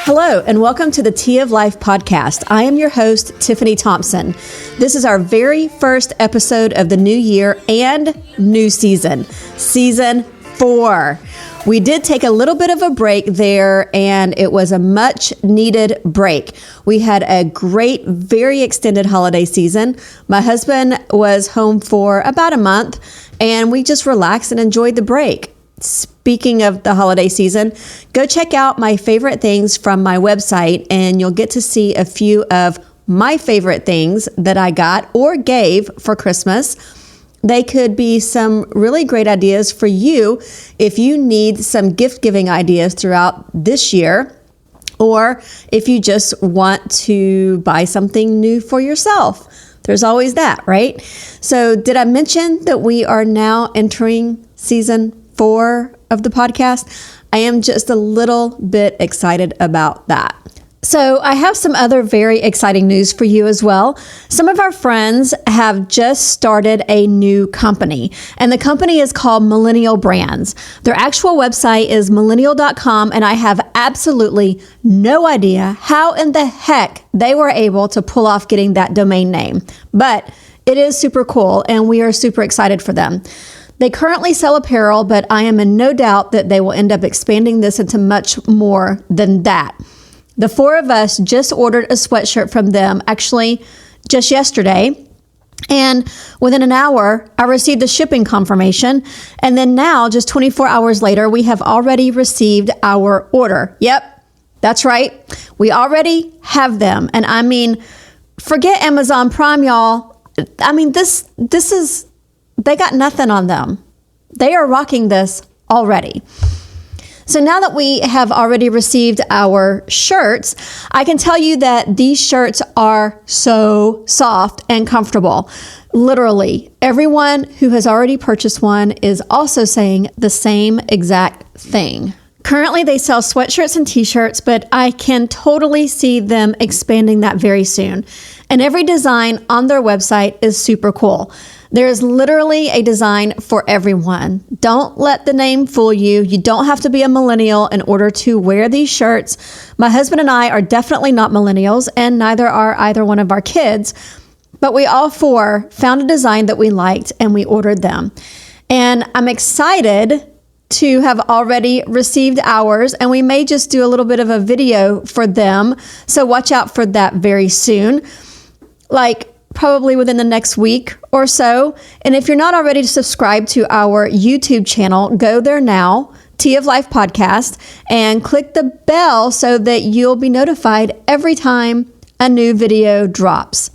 Hello, and welcome to the Tea of Life podcast. I am your host, Tiffany Thompson. This is our very first episode of the new year and new season, season 4. We did take a little bit of a break there, and it was a much needed break. We had a great, very extended holiday season. My husband was home for about a month, and we just relaxed and enjoyed the break. Speaking of the holiday season, go check out my favorite things from my website, and you'll get to see a few of my favorite things that I got or gave for Christmas. They could be some really great ideas for you if you need some gift giving ideas throughout this year, or if you just want to buy something new for yourself. There's always that, right? So did I mention that we are now entering season 4 of the podcast? I am just a little bit excited about that. So I have some other very exciting news for you as well. Some of our friends have just started a new company, and the company is called Millennial Brands. Their actual website is millennial.com, and I have absolutely no idea how in the heck they were able to pull off getting that domain name. But it is super cool, and we are super excited for them. They currently sell apparel, but I am in no doubt that they will end up expanding this into much more than that. The 4 of us just ordered a sweatshirt from them, actually just yesterday. And within an hour, I received the shipping confirmation. And then now, just 24 hours later, we have already received our order. Yep, that's right. We already have them. And I mean, forget Amazon Prime, y'all. I mean, this is, they got nothing on them. They are rocking this already. So now that we have already received our shirts, I can tell you that these shirts are so soft and comfortable. Literally, everyone who has already purchased one is also saying the same exact thing. Currently, they sell sweatshirts and t-shirts, but I can totally see them expanding that very soon. And every design on their website is super cool. There is literally a design for everyone. Don't let the name fool you. You don't have to be a millennial in order to wear these shirts. My husband and I are definitely not millennials, and neither are either one of our kids. But we all 4 found a design that we liked, and we ordered them. And I'm excited to have already received ours, and we may just do a little bit of a video for them. So watch out for that very soon. Probably within the next week or so. And if you're not already subscribed to our YouTube channel, go there now, Tea of Life Podcast, and click the bell so that you'll be notified every time a new video drops.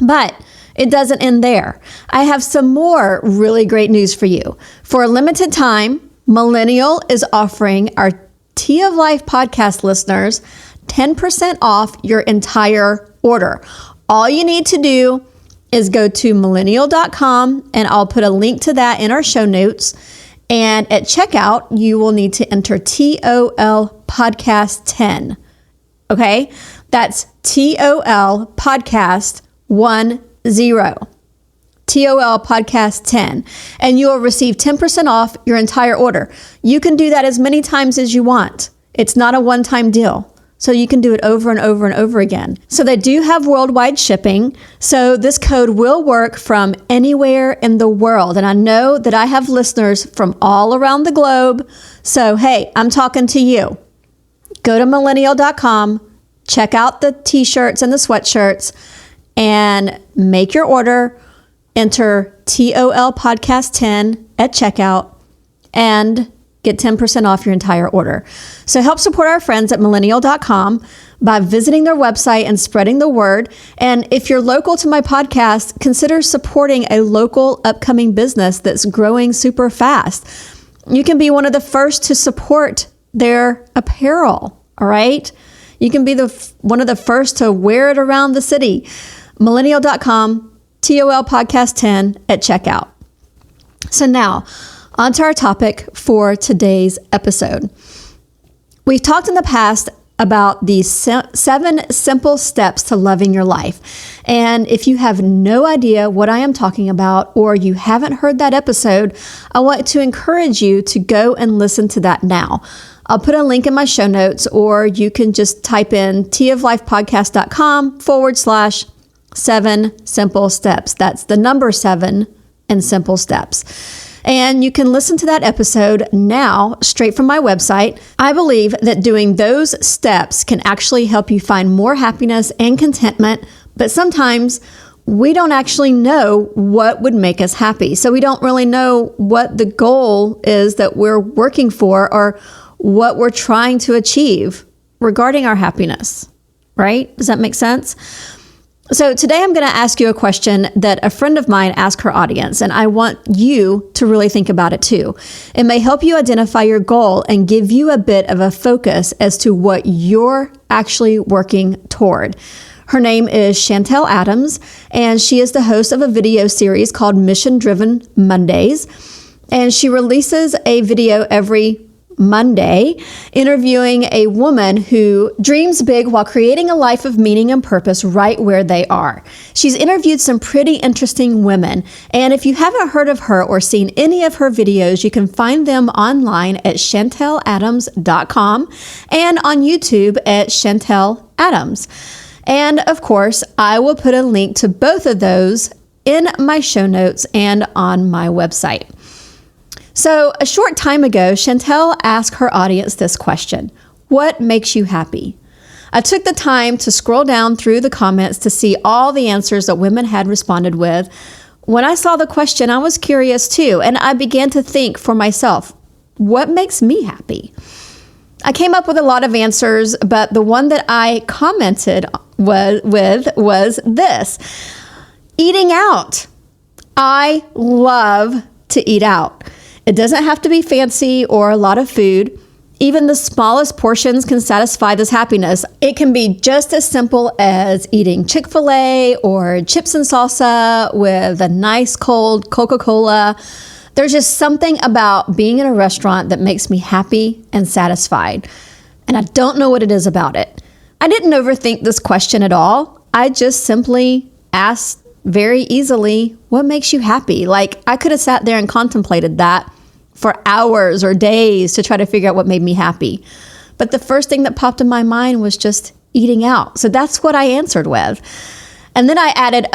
But it doesn't end there. I have some more really great news for you. For a limited time, Millennial is offering our Tea of Life podcast listeners 10% off your entire order. All you need to do is go to millennial.com, and I'll put a link to that in our show notes. And at checkout, you will need to enter TOL Podcast 10. Okay? That's TOL Podcast 10. TOL Podcast 10. And you will receive 10% off your entire order. You can do that as many times as you want. It's not a one-time deal. So you can do it over and over and over again. So they do have worldwide shipping. So this code will work from anywhere in the world. And I know that I have listeners from all around the globe. So, hey, I'm talking to you. Go to millennial.com, check out the t-shirts and the sweatshirts, and make your order. Enter TOL Podcast 10 at checkout, and get 10% off your entire order. So help support our friends at millennial.com by visiting their website and spreading the word. And if you're local to my podcast, consider supporting a local upcoming business that's growing super fast. You can be one of the first to support their apparel, all right? You can be one of the first to wear it around the city. Millennial.com, TOL Podcast 10 at checkout. So now, on to our topic for today's episode. We've talked in the past about these 7 simple steps to loving your life. And if you have no idea what I am talking about, or you haven't heard that episode, I want to encourage you to go and listen to that now. I'll put a link in my show notes, or you can just type in tiaoflifepodcast.com/7 simple steps. That's the number 7 and simple steps. And you can listen to that episode now straight from my website. I believe that doing those steps can actually help you find more happiness and contentment, but sometimes we don't actually know what would make us happy. So we don't really know what the goal is that we're working for or what we're trying to achieve regarding our happiness, right? Does that make sense? So today I'm going to ask you a question that a friend of mine asked her audience, and I want you to really think about it too. It may help you identify your goal and give you a bit of a focus as to what you're actually working toward. Her name is Chantel Adams, and she is the host of a video series called Mission Driven Mondays. And she releases a video every Monday interviewing a woman who dreams big while creating a life of meaning and purpose right where they are. She's interviewed some pretty interesting women, and if you haven't heard of her or seen any of her videos, you can find them online at chanteladams.com and on YouTube at Chantel Adams. And of course, I will put a link to both of those in my show notes and on my website. So a short time ago, Chantel asked her audience this question: what makes you happy? I took the time to scroll down through the comments to see all the answers that women had responded with. When I saw the question, I was curious too, and I began to think for myself, what makes me happy? I came up with a lot of answers, but the one that I commented was this: eating out. I love to eat out. It doesn't have to be fancy or a lot of food. Even the smallest portions can satisfy this happiness. It can be just as simple as eating Chick-fil-A or chips and salsa with a nice cold Coca-Cola. There's just something about being in a restaurant that makes me happy and satisfied. And I don't know what it is about it. I didn't overthink this question at all. I just simply asked very easily, what makes you happy? Like, I could have sat there and contemplated that for hours or days to try to figure out what made me happy. But the first thing that popped in my mind was just eating out. So that's what I answered with. And then I added,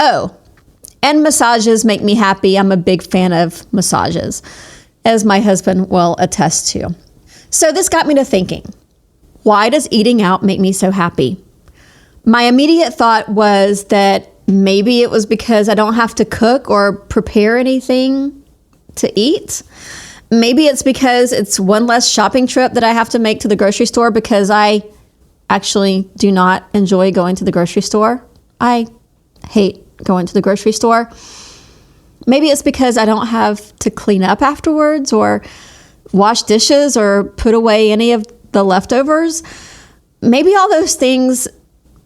and massages make me happy. I'm a big fan of massages, as my husband will attest to. So this got me to thinking, why does eating out make me so happy? My immediate thought was that maybe it was because I don't have to cook or prepare anything to eat. Maybe it's because it's one less shopping trip that I have to make to the grocery store, because I actually do not enjoy going to the grocery store. I hate going to the grocery store. Maybe it's because I don't have to clean up afterwards or wash dishes or put away any of the leftovers. Maybe all those things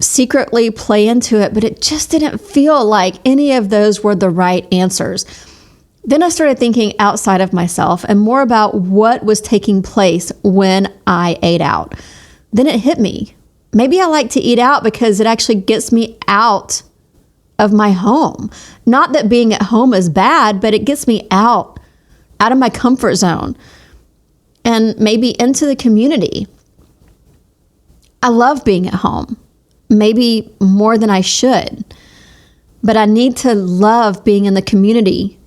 secretly play into it, but it just didn't feel like any of those were the right answers. Then I started thinking outside of myself and more about what was taking place when I ate out. Then it hit me. Maybe I like to eat out because it actually gets me out of my home. Not that being at home is bad, but it gets me out of my comfort zone and maybe into the community. I love being at home. Maybe more than I should, but I need to love being in the community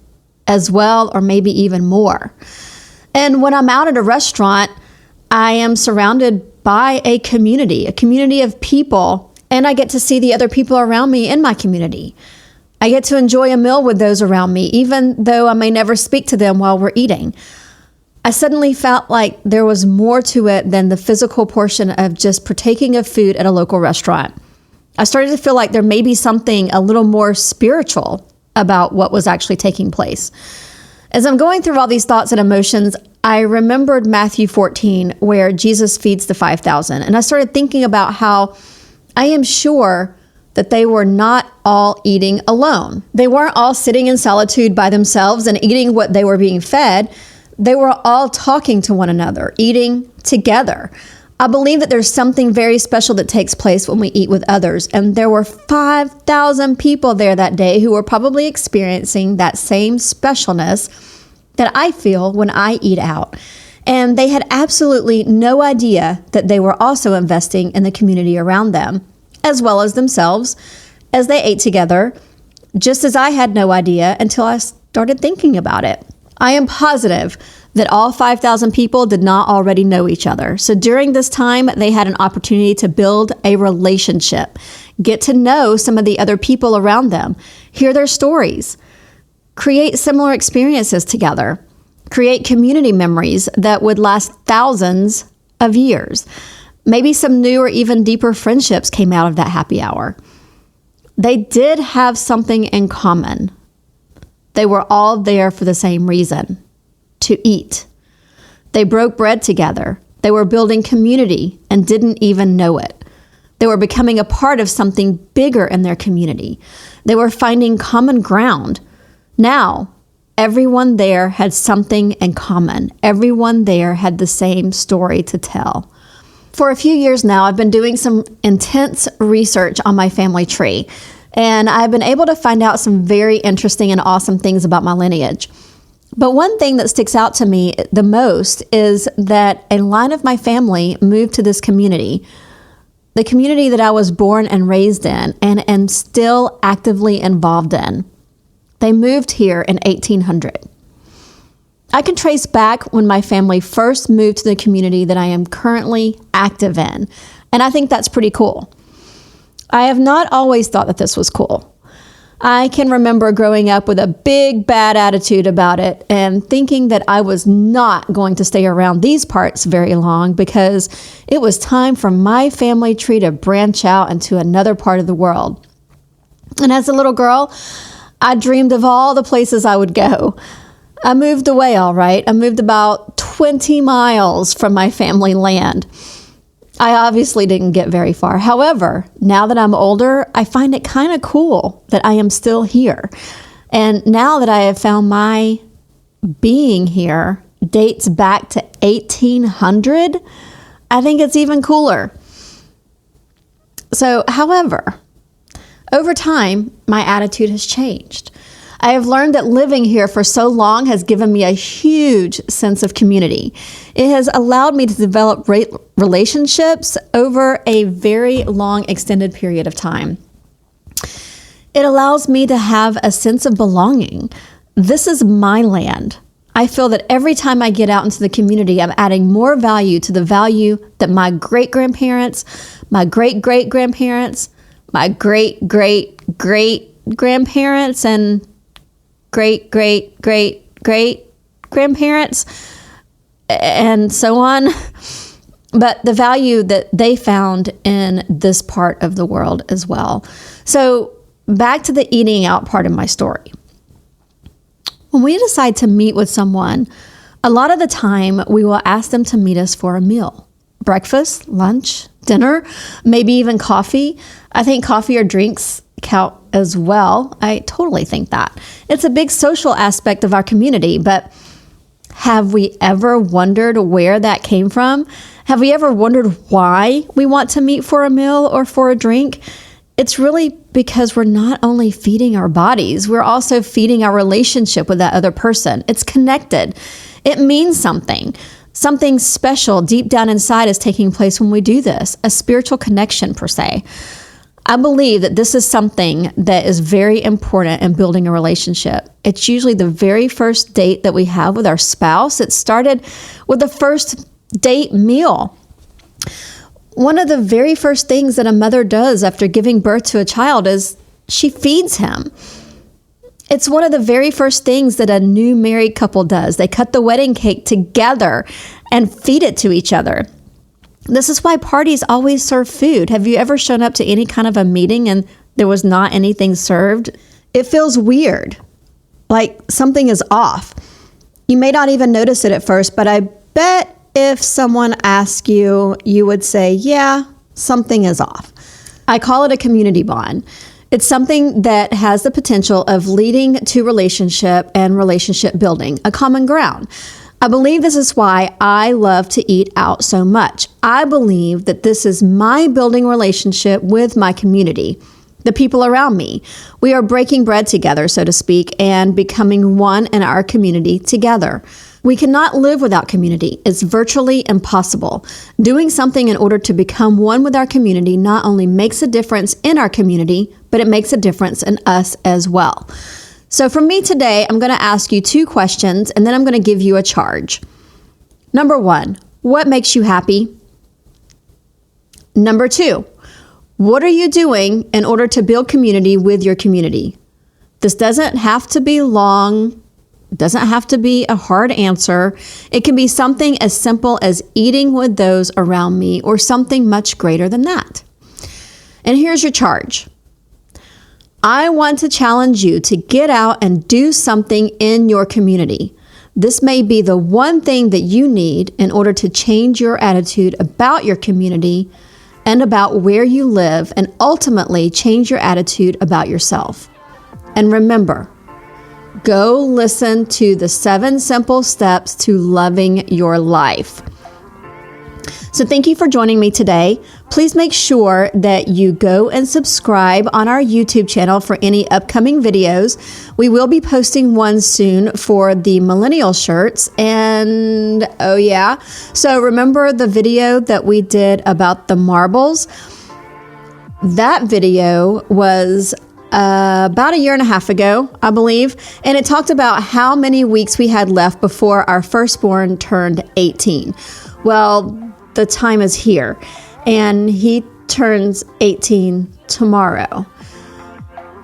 as well, or maybe even more. And when I'm out at a restaurant, I am surrounded by a community of people, and I get to see the other people around me in my community. I get to enjoy a meal with those around me, even though I may never speak to them while we're eating. I suddenly felt like there was more to it than the physical portion of just partaking of food at a local restaurant. I started to feel like there may be something a little more spiritual about what was actually taking place. As I'm going through all these thoughts and emotions, I remembered Matthew 14, where Jesus feeds the 5,000. And I started thinking about how I am sure that they were not all eating alone. They weren't all sitting in solitude by themselves and eating what they were being fed. They were all talking to one another, eating together. I believe that there's something very special that takes place when we eat with others. And there were 5,000 people there that day who were probably experiencing that same specialness that I feel when I eat out. And they had absolutely no idea that they were also investing in the community around them, as well as themselves, as they ate together, just as I had no idea until I started thinking about it. I am positive that all 5,000 people did not already know each other. So during this time, they had an opportunity to build a relationship, get to know some of the other people around them, hear their stories, create similar experiences together, create community memories that would last thousands of years. Maybe some new or even deeper friendships came out of that happy hour. They did have something in common. They were all there for the same reason, to eat. They broke bread together. They were building community and didn't even know it. They were becoming a part of something bigger in their community. They were finding common ground. Now, everyone there had something in common. Everyone there had the same story to tell. For a few years now, I've been doing some intense research on my family tree, and I've been able to find out some very interesting and awesome things about my lineage. But one thing that sticks out to me the most is that a line of my family moved to this community, the community that I was born and raised in and am still actively involved in. They moved here in 1800. I can trace back when my family first moved to the community that I am currently active in, and I think that's pretty cool. I have not always thought that this was cool. I can remember growing up with a big bad attitude about it and thinking that I was not going to stay around these parts very long because it was time for my family tree to branch out into another part of the world. And as a little girl, I dreamed of all the places I would go. I moved away, all right. I moved about 20 miles from my family land. I obviously didn't get very far. However, now that I'm older, I find it kind of cool that I am still here. And now that I have found my being here dates back to 1800, I think it's even cooler. So, however, over time, my attitude has changed. I have learned that living here for so long has given me a huge sense of community. It has allowed me to develop relationships over a very long, extended period of time. It allows me to have a sense of belonging. This is my land. I feel that every time I get out into the community, I'm adding more value to the value that my great-grandparents, my great-great-grandparents, my great-great-great-grandparents, and great-great-great-great-grandparents, and so on. But the value that they found in this part of the world as well. So back to the eating out part of my story. When we decide to meet with someone, a lot of the time we will ask them to meet us for a meal. Breakfast, lunch, dinner, maybe even coffee. I think coffee or drinks count as well. I totally think that. It's a big social aspect of our community, but have we ever wondered where that came from? Have we ever wondered why we want to meet for a meal or for a drink? It's really because we're not only feeding our bodies, we're also feeding our relationship with that other person. It's connected. It means something. Something special deep down inside is taking place when we do this, a spiritual connection per se. I believe that this is something that is very important in building a relationship. It's usually the very first date that we have with our spouse. It started with the first date meal. One of the very first things that a mother does after giving birth to a child is she feeds him. It's one of the very first things that a new married couple does. They cut the wedding cake together and feed it to each other. This is why parties always serve food. Have you ever shown up to any kind of a meeting and there was not anything served? It feels weird, like something is off. You may not even notice it at first, but I bet if someone asked you, you would say, yeah, something is off. I call it a community bond. It's something that has the potential of leading to relationship and relationship building, a common ground. I believe this is why I love to eat out so much. I believe that this is my building relationship with my community, the people around me. We are breaking bread together, so to speak, and becoming one in our community together. We cannot live without community. It's virtually impossible. Doing something in order to become one with our community not only makes a difference in our community, but it makes a difference in us as well. So for me today, I'm going to ask you 2 questions, and then I'm going to give you a charge. Number 1, what makes you happy? Number 2, what are you doing in order to build community with your community? This doesn't have to be long. It doesn't have to be a hard answer. It can be something as simple as eating with those around me or something much greater than that. And here's your charge. I want to challenge you to get out and do something in your community. This may be the one thing that you need in order to change your attitude about your community and about where you live, and ultimately change your attitude about yourself. And remember, go listen to the 7 simple steps to loving your life. So thank you for joining me today. Please make sure that you go and subscribe on our YouTube channel for any upcoming videos. We will be posting one soon for the millennial shirts. And oh yeah, so remember the video that we did about the marbles? That video was about 1.5 years ago, I believe, and it talked about how many weeks we had left before our firstborn turned 18. Well, the time is here, and he turns 18 tomorrow.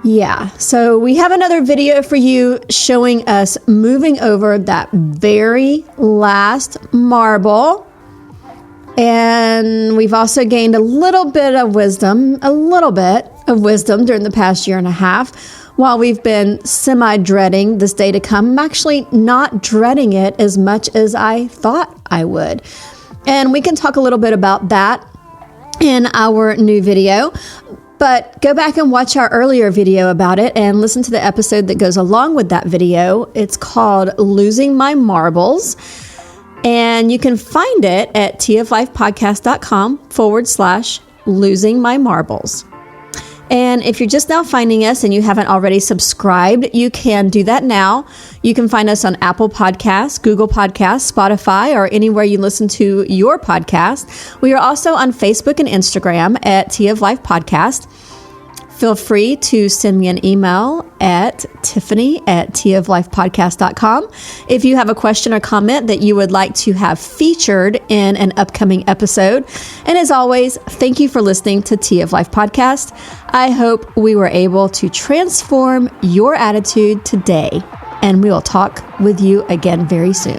Yeah, so we have another video for you showing us moving over that very last marble. And we've also gained a little bit of wisdom during the past 1.5 years. While we've been semi-dreading this day to come, I'm actually not dreading it as much as I thought I would. And we can talk a little bit about that in our new video. But go back and watch our earlier video about it and listen to the episode that goes along with that video. It's called Losing My Marbles. And you can find it at toflifepodcast.com/losing my marbles. And if you're just now finding us and you haven't already subscribed, you can do that now. You can find us on Apple Podcasts, Google Podcasts, Spotify, or anywhere you listen to your podcast. We are also on Facebook and Instagram at T of Life Podcast. Feel free to send me an email at tiffany@toflifepodcast.com if you have a question or comment that you would like to have featured in an upcoming episode. And as always, thank you for listening to T of Life Podcast. I hope we were able to transform your attitude today, and we will talk with you again very soon.